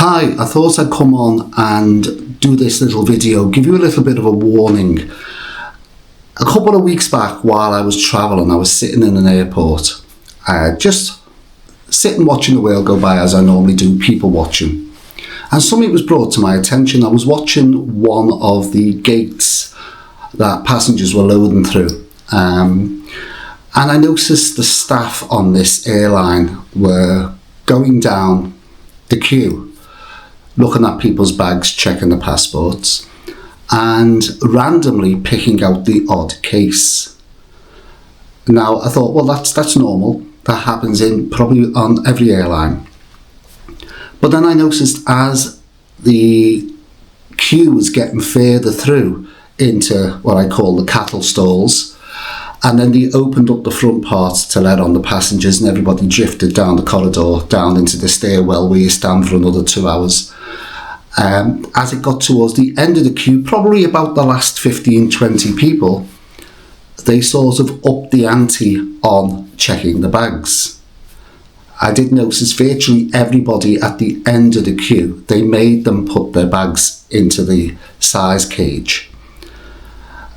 Hi, I thought I'd come on and do this little video, give you a little bit of a warning. A couple of weeks back while I was travelling, I was sitting in an airport, just sitting watching the world go by as I normally do, people watching. And something was brought to my attention. I was watching one of the gates that passengers were loading through. And I noticed the staff on this airline were going down the queue, looking at people's bags, checking the passports, and randomly picking out the odd case. Now, I thought, well, that's normal. That happens probably on every airline. But then I noticed as the queue was getting further through into what I call the cattle stalls, and then they opened up the front part to let on the passengers, and everybody drifted down the corridor, down into the stairwell where you stand for another 2 hours. As it got towards the end of the queue, probably about the last 15-20 people, they sort of upped the ante on checking the bags. I did notice virtually everybody at the end of the queue, they made them put their bags into the size cage.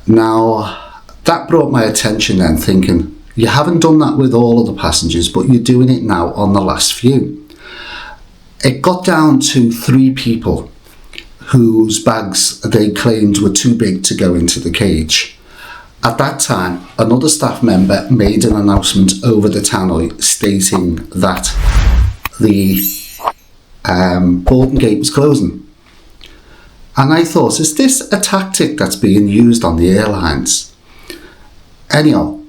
Now, that brought my attention then, thinking, you haven't done that with all of the passengers, but you're doing it now on the last few. It got down to 3 people whose bags they claimed were too big to go into the cage. At that time, another staff member made an announcement over the tannoy stating that the boarding gate was closing. And I thought, is this a tactic that's being used on the airlines? Anyhow,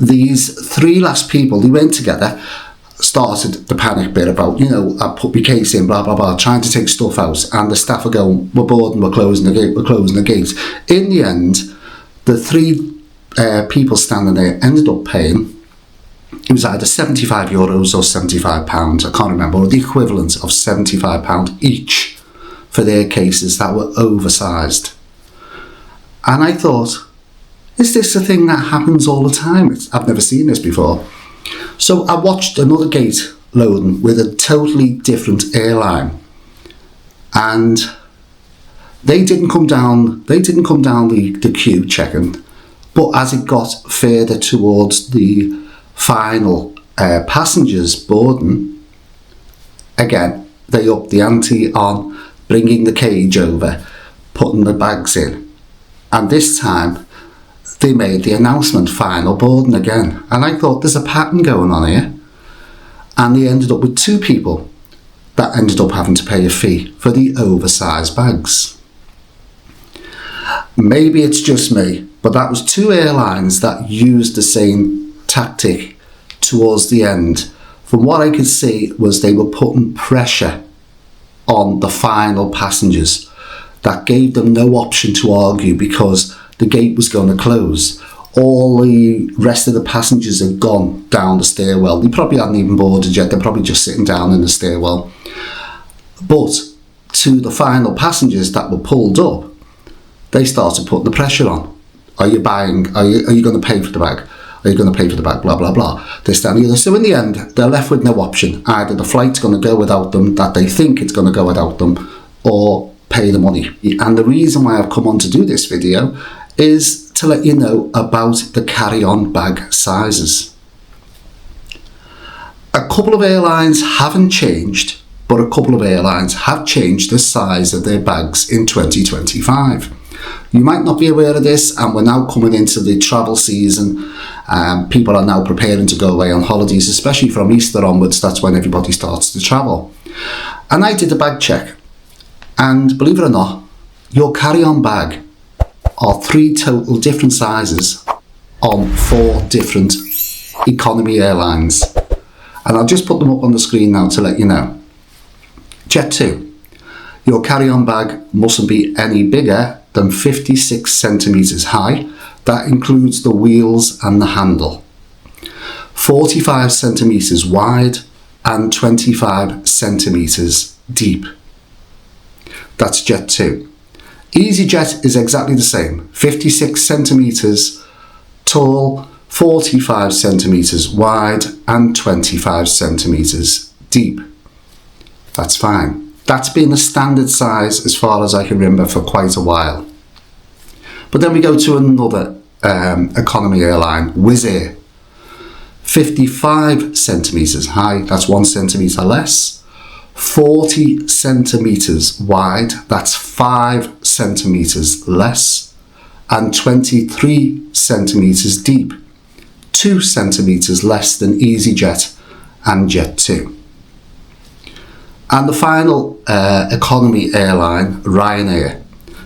these 3 last people, they went together, started the panic bit about, I put my case in, blah, blah, blah, trying to take stuff out, and the staff are going, we're boarding, we're closing the gate. In the end, the 3 people standing there ended up paying, it was either €75 or £75, I can't remember, or the equivalent of £75 each for their cases that were oversized. And I thought, is this a thing that happens all the time? I've never seen this before. So I watched another gate loading with a totally different airline, and they didn't come down the queue checking, but as it got further towards the final passengers boarding, again they upped the ante on bringing the cage over, putting the bags in, and this time they made the announcement, final boarding again. And I thought, there's a pattern going on here. And they ended up with 2 people that ended up having to pay a fee for the oversized bags. Maybe it's just me, but that was 2 airlines that used the same tactic towards the end. From what I could see was they were putting pressure on the final passengers that gave them no option to argue, because the gate was going to close. All the rest of the passengers had gone down the stairwell. They probably hadn't even boarded yet. They're probably just sitting down in the stairwell. But to the final passengers that were pulled up, they started putting the pressure on. Are you buying? Are you going to pay for the bag? Are you going to pay for the bag? Blah, blah, blah. This, that, and the other. So in the end, they're left with no option. Either the flight's going to go without them, that they think it's going to go without them, or pay the money. And the reason why I've come on to do this video is to let you know about the carry-on bag sizes. A couple of airlines haven't changed, but a couple of airlines have changed the size of their bags in 2025. You might not be aware of this, and we're now coming into the travel season. People are now preparing to go away on holidays, especially from Easter onwards. That's when everybody starts to travel. And I did a bag check, and believe it or not, your carry-on bag are 3 total different sizes on 4 different economy airlines. And I'll just put them up on the screen now to let you know. Jet2, your carry-on bag mustn't be any bigger than 56 centimetres high. That includes the wheels and the handle. 45 centimetres wide and 25 centimetres deep. That's Jet2. EasyJet is exactly the same, 56 centimetres tall, 45 centimetres wide and 25 centimetres deep. That's fine. That's been the standard size as far as I can remember for quite a while. But then we go to another economy airline, Wizz Air. 55 centimetres high, that's 1 centimetre less. 40 centimetres wide, that's 5 centimetres less. And 23 centimetres deep, 2 centimetres less than EasyJet and Jet2. And the final economy airline, Ryanair.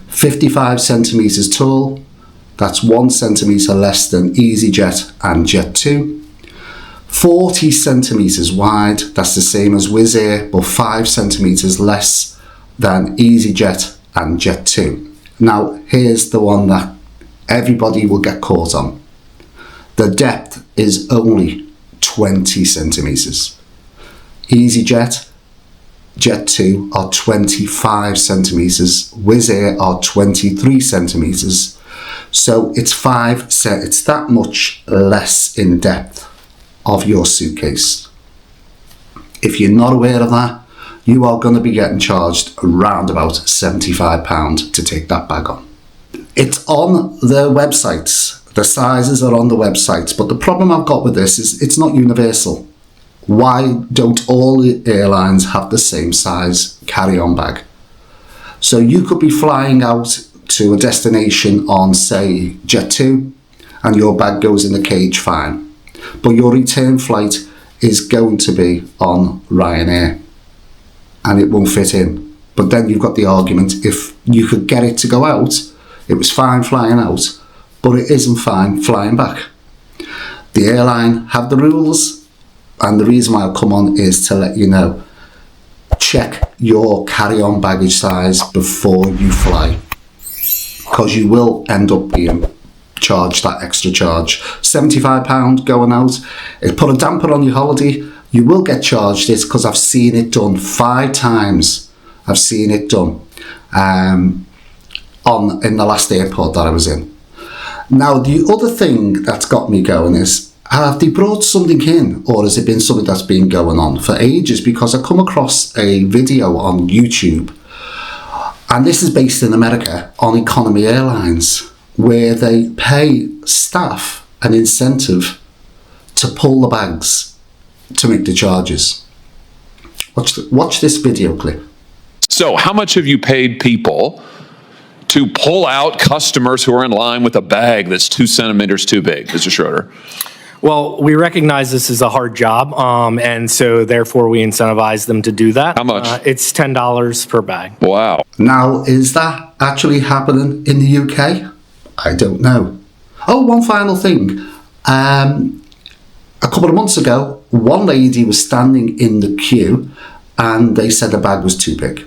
55 centimetres tall, that's 1 centimetre less than EasyJet and Jet2. 40 centimetres wide, that's the same as Wizz Air, but 5 centimetres less than EasyJet and Jet2. Now, here's the one that everybody will get caught on. The depth is only 20 centimetres. EasyJet, Jet2 are 25 centimetres, Wizz Air are 23 centimetres. So it's that much less in depth of your suitcase. If you're not aware of that, you are going to be getting charged around about £75 to take that bag on. It's on their websites. The sizes are on the websites, but the problem I've got with this is it's not universal. Why don't all the airlines have the same size carry-on bag? So you could be flying out to a destination on, say, Jet2, and your bag goes in the cage fine. But your return flight is going to be on Ryanair and it won't fit in. But then you've got the argument, if you could get it to go out, it was fine flying out, but it isn't fine flying back. The airline have the rules, and the reason why I've come on is to let you know, check your carry-on baggage size before you fly, because you will end up being charged that extra charge. £75 going out, it put a damper on your holiday. You will get charged this, because I've seen it done 5 times. I've seen it done in the last airport that I was in. Now, the other thing that's got me going is, have they brought something in, or has it been something that's been going on for ages? Because I come across a video on YouTube, and this is based in America, on economy airlines, where they pay staff an incentive to pull the bags to make the charges. Watch this video clip. So how much have you paid people to pull out customers who are in line with a bag that's 2 centimeters too big, Mr. Schroeder? Well, we recognize this is a hard job, and so therefore we incentivize them to do that. How much? It's $10 per bag. Wow. Now, is that actually happening in the UK? I don't know. Oh, one final thing. A couple of months ago, one lady was standing in the queue and they said the bag was too big.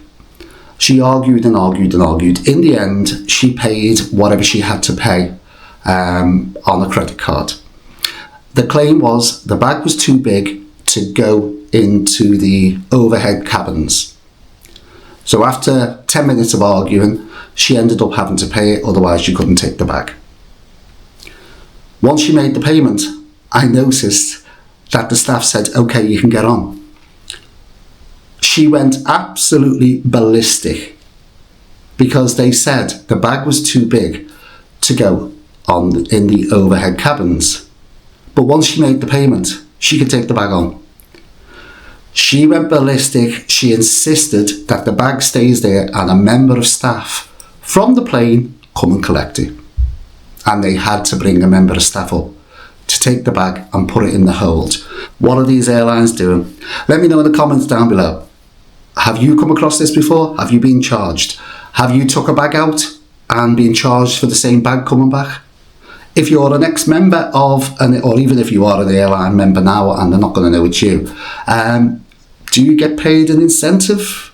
She argued and argued and argued. In the end, she paid whatever she had to pay on a credit card. The claim was the bag was too big to go into the overhead cabins. So after 10 minutes of arguing, she ended up having to pay it, otherwise she couldn't take the bag. Once she made the payment, I noticed that the staff said, okay, you can get on. She went absolutely ballistic because they said the bag was too big to go on in the overhead cabins. But once she made the payment, she could take the bag on. She went ballistic. She insisted that the bag stays there and a member of staff from the plane come and collect it. And they had to bring a member of staff up to take the bag and put it in the hold. What are these airlines doing? Let me know in the comments down below. Have you come across this before? Have you been charged? Have you took a bag out and been charged for the same bag coming back? If you're an ex-member of, or even if you are an airline member now and they're not going to know it's you, do you get paid an incentive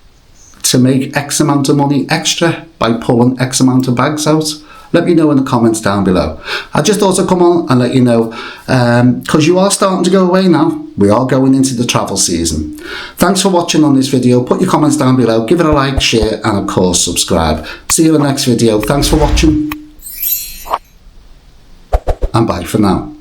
to make X amount of money extra by pulling X amount of bags out? Let me know in the comments down below. I just thought I'd come on and let you know, because you are starting to go away now. We are going into the travel season. Thanks for watching on this video. Put your comments down below. Give it a like, share, and of course subscribe. See you in the next video. Thanks for watching. And bye for now.